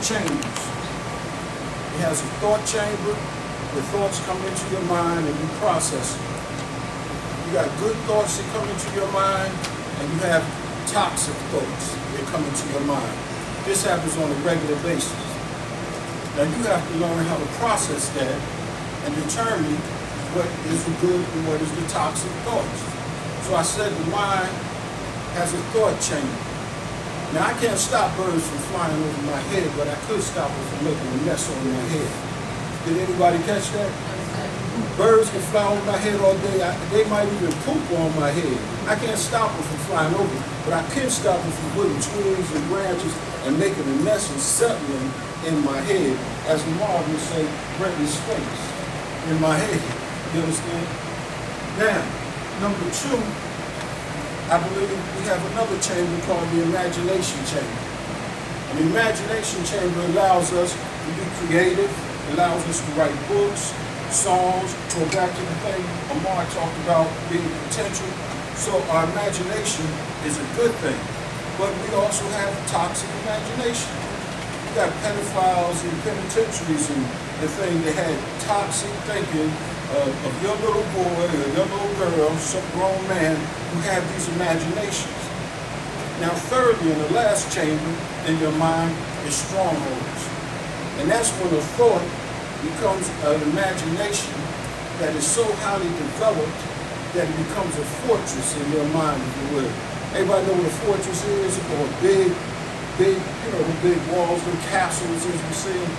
chambers. It has a thought chamber where thoughts come into your mind and you process them. You got good thoughts that come into your mind, and you have toxic thoughts that come into your mind. This happens on a regular basis. Now you have to learn how to process that and determine what is the good and what is the toxic thoughts. So I said the mind has a thought chamber. Now I can't stop birds from flying over my head, but I could stop them from making a mess on my head. Did anybody catch that? Birds can fly over my head all day. They might even poop on my head. I can't stop them from flying over, but I can stop them from putting twigs and branches and making a mess and settling in my head, as Marv would say, Brenton's face in my head. You understand? Now, number two, I believe we have another chamber called the imagination chamber. An imagination chamber allows us to be creative, allows us to write books, songs, go back to the thing Amar talked about being potential. So our imagination is a good thing, but we also have toxic imagination. You got pedophiles in penitentiaries and the thing that had toxic thinking of your little boy or your little girl, some grown man who have these imaginations. Now thirdly, in the last chamber in your mind is strongholds. And that's when a thought becomes an imagination that is so highly developed that it becomes a fortress in your mind, if you will. Everybody know what a fortress is? Or big, the big walls, the castles as we see them.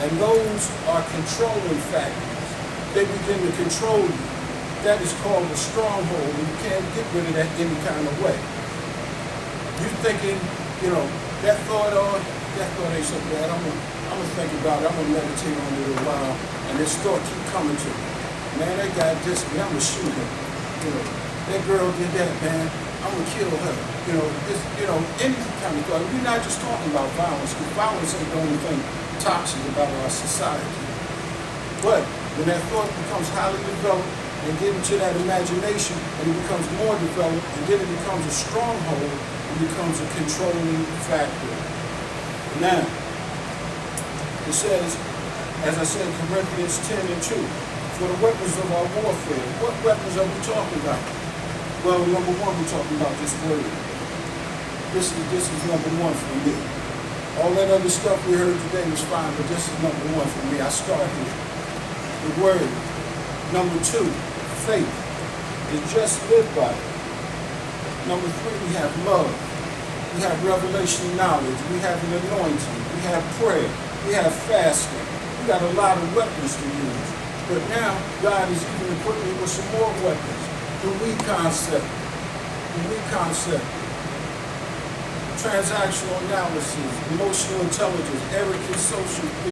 And those are controlling factors. They begin to control you. That is called a stronghold, and you can't get rid of that any kind of way. You're thinking, that thought ain't so bad. I'm gonna think about it. I'm gonna meditate on it a while, and this thought keep coming to me. Man, that guy dissed me. I'm gonna shoot him. That girl did that, man. I'm gonna kill her. Any kind of thought. We're not just talking about violence, because violence ain't the only thing toxic about our society. But when that thought becomes highly developed and get into that imagination, and it becomes more developed, and then it becomes a stronghold, it becomes a controlling factor. Now, it says, as I said, Corinthians 10 and 2, for the weapons of our warfare. What weapons are we talking about? Well, number one, we're talking about this word. This is number one for me. All that other stuff we heard today was fine, but this is number one for me. I start here. The word. Number two, faith. It's just live by it. Number three, we have love. We have revelation knowledge. We have an anointing. We have prayer. We have fasting. We got a lot of weapons to use. But now, God is even equipping me with some more weapons. The we concept. Transactional analysis, emotional intelligence, Eric is social